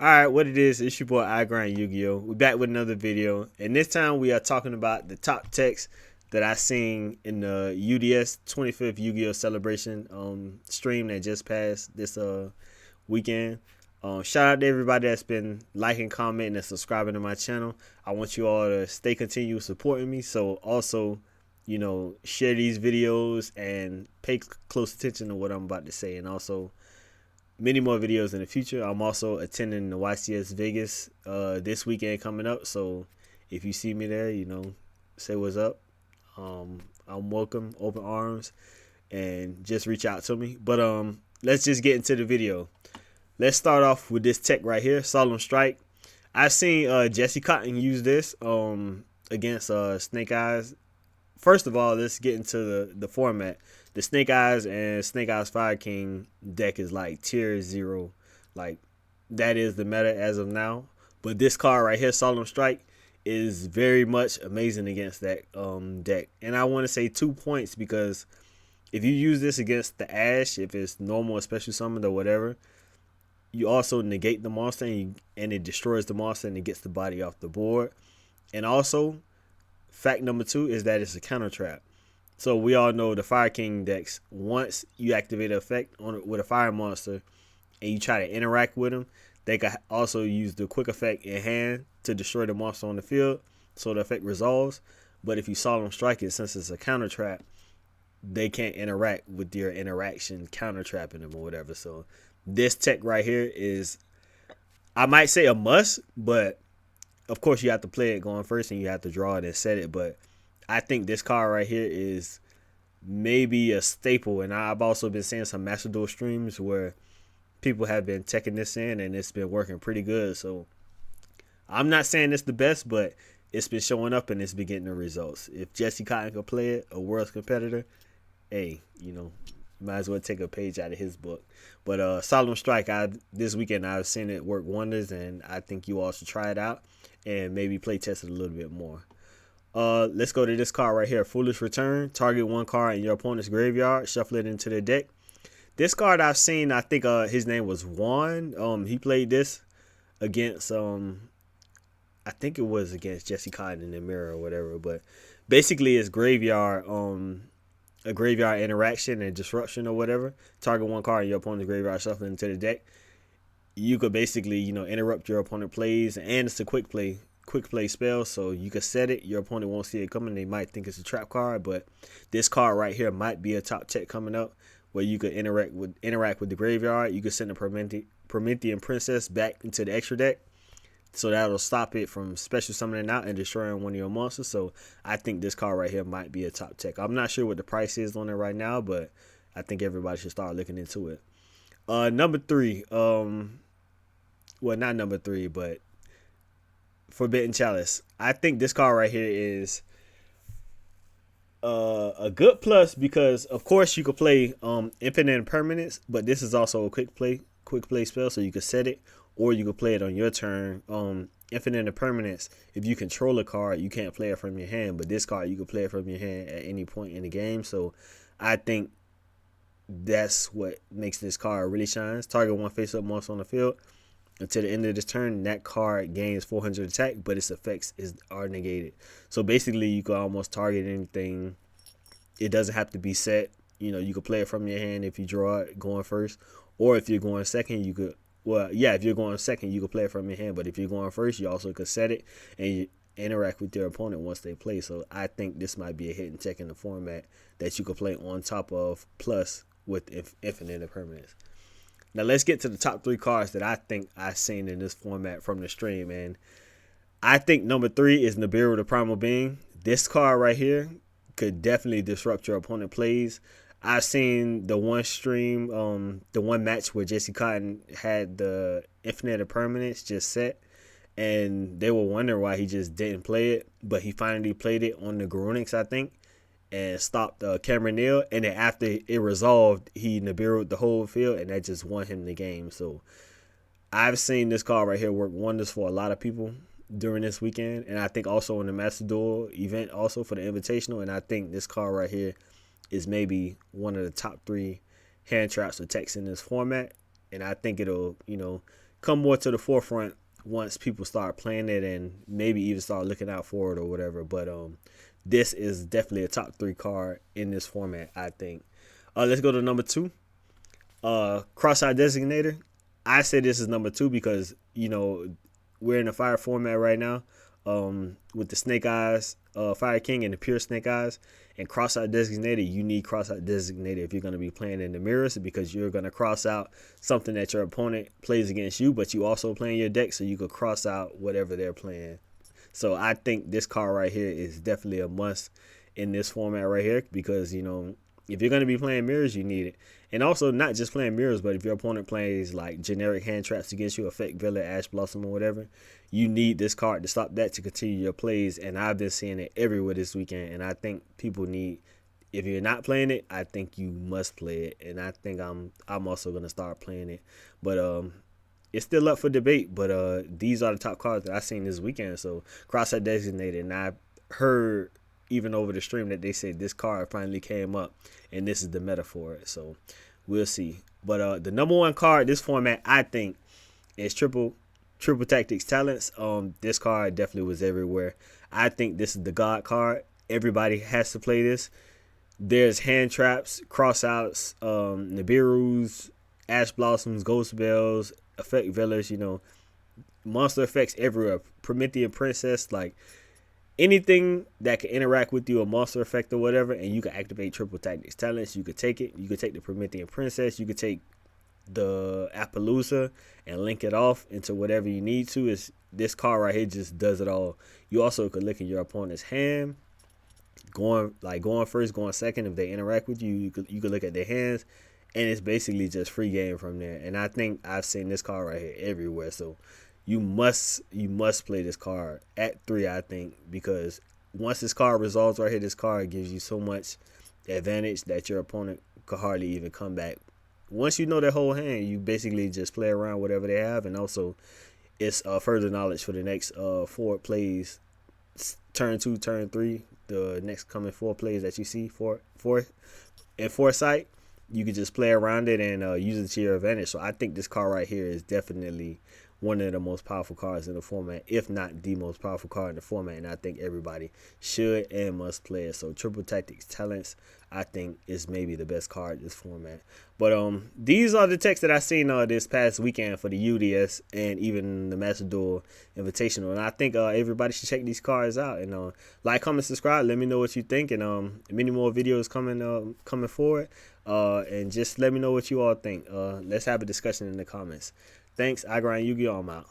Alright, what it is, it's your boy I Grind Yugioh. We're back with another video, and this time we are talking about the top techs that I seen in the UDS 25th Yu-Gi-Oh celebration stream that just passed this weekend. Shout out to everybody that's been liking, commenting, and subscribing to my channel. I want you all to continue supporting me. So also, share these videos and pay close attention to what I'm about to say, and also many more videos in the future. I'm also attending the YCS Vegas this weekend coming up. So if you see me there, say what's up. I'm welcome, open arms, and just reach out to me. But let's just get into the video. Let's start off with this tech right here, Solemn Strike. I've seen Jesse Cotton use this against Snake Eyes. First of all, let's get into the format. The Snake Eyes and Snake Eyes Fire King deck is like tier 0. Like, that is the meta as of now. But this card right here, Solemn Strike, is very much amazing against that deck. And I want to say 2 points, because if you use this against the Ash, if it's normal or special summoned or whatever, you also negate the monster and it destroys the monster and it gets the body off the board. And also, fact number 2 is that it's a counter trap. So we all know the Fire King decks, once you activate an effect with a fire monster and you try to interact with them, they can also use the quick effect in hand to destroy the monster on the field, so the effect resolves. But if you Solemn Strike it, since it's a counter trap, they can't interact with your interaction, counter trapping them or whatever. So this tech right here is, I might say, a must, but of course you have to play it going first and you have to draw it and set it. But I think this card right here is maybe a staple, and I've also been seeing some Master Duel streams where people have been teching this in and it's been working pretty good. So I'm not saying it's the best, but it's been showing up and it's been getting the results. If Jesse Cotton could play it, a world's competitor, hey, might as well take a page out of his book. But Solemn Strike, this weekend I've seen it work wonders, and I think you all should try it out and maybe play test it a little bit more. Let's go to this card right here. Foolish Return. Target one card in your opponent's graveyard. Shuffle it into their deck. This card I've seen, I think his name was Juan. He played this against, I think it was against Jesse Cotton in the mirror or whatever. But basically it's graveyard, a graveyard interaction and disruption or whatever. Target one card in your opponent's graveyard. Shuffle it into the deck. You could basically, interrupt your opponent plays, and it's a quick play spell, so you can set it. Your opponent won't see it coming. They might think it's a trap card, but this card right here might be a top tech coming up where you could interact with the graveyard. You could send a Promethean Princess back into the extra deck, so that'll stop it from special summoning out and destroying one of your monsters. So I think this card right here might be a top tech. I'm not sure what the price is on it right now, but I think everybody should start looking into it. Number 3, well, not number 3, but Forbidden Chalice. I think this card right here is a good plus, because of course you could play Infinite Impermanence, but this is also a quick play spell, so you could set it or you could play it on your turn. Infinite Impermanence, if you control a card, you can't play it from your hand, but this card you can play it from your hand at any point in the game. So I think that's what makes this card really shines. Target one face-up monster on the field until the end of this turn. That card gains 400 attack, but its effects are negated. So basically, you can almost target anything. It doesn't have to be set. You could play it from your hand if you draw it going first, or if you're going second, you could. Well, yeah, if you're going second, you could play it from your hand. But if you're going first, you also could set it and you interact with your opponent once they play. So I think this might be a hidden tech in the format that you could play on top of, plus with Infinite Impermanence. Now let's get to the top 3 cards that I think I've seen in this format from the stream. And I think number 3 is Nibiru the Primal Being. This card right here could definitely disrupt your opponent plays. I've seen the one stream, the one match where Jesse Cotton had the Infinite Impermanence just set, and they were wondering why he just didn't play it, but he finally played it on the Garunix, I think, and stopped Cameron Neal, and then after it resolved, he Nibiru'd the whole field, and that just won him the game. So I've seen this card right here work wonders for a lot of people during this weekend, and I think also in the Master Duel event, also for the Invitational. And I think this card right here is maybe one of the top 3 hand traps or techs in this format, and I think it'll, come more to the forefront once people start playing it and maybe even start looking out for it or whatever. But this is definitely a top 3 card in this format, I think. Let's go to number 2. Cross-Eye Designator. I say this is number 2 because, you know, we're in the fire format right now, with the Snake Eyes, Fire King, and the pure Snake Eyes. And Cross-Eye Designator, you need Cross-Eye Designator if you're going to be playing in the mirrors, because you're going to cross out something that your opponent plays against you, but you also playing your deck, so you could cross out whatever they're playing. So I think this card right here is definitely a must in this format right here, because, you know, if you're going to be playing mirrors, you need it. And also, not just playing mirrors, but if your opponent plays like generic hand traps against you, Effect Villa, Ash Blossom, or whatever, you need this card to stop that, to continue your plays. And I've been seeing it everywhere this weekend. And I think people need, if you're not playing it, I think you must play it. And I think I'm also going to start playing it. But it's still up for debate. But these are the top cards that I've seen this weekend. So Cross-Eye Designated. And I heard even over the stream that they said this card finally came up, and this is the meta for it. So we'll see. But the number 1 card this format, I think, is Triple Tactics Talents. This card definitely was everywhere. I think this is the God card. Everybody has to play this. There's hand traps, crossouts, Nibiru's, Ash Blossoms, Ghost Bells, Effect Villas, you know, monster effects everywhere. Promethean Princess, like anything that can interact with you, a monster effect or whatever, and you can activate Triple Tactics Talents. You could take it. You could take the Promethean Princess. You could take the Appaloosa and link it off into whatever you need to. Is this card right here just does it all. You also could look at your opponent's hand, going first, going second. If they interact with you, you could look at their hands, and it's basically just free game from there. And I think I've seen this card right here everywhere. So you must play this card at 3, I think, because once this card resolves right here, this card gives you so much advantage that your opponent could hardly even come back. Once you know their whole hand, you basically just play around whatever they have, and also it's further knowledge for the next 4 plays, turn 2, turn 3, the next coming 4 plays that you see in foresight. You can just play around it and use it to your advantage. So I think this card right here is definitely one of the most powerful cards in the format, if not the most powerful card in the format, and I think everybody should and must play it. So Triple Tactics Talents, I think, is maybe the best card in this format. But these are the texts that I seen this past weekend for the UDS and even the Master Duel Invitational, and I think everybody should check these cards out, and like, comment, subscribe. Let me know what you think, and many more videos coming forward, and just let me know what you all think. Let's have a discussion in the comments. Thanks. I grind Yu-Gi-Oh! I'm out.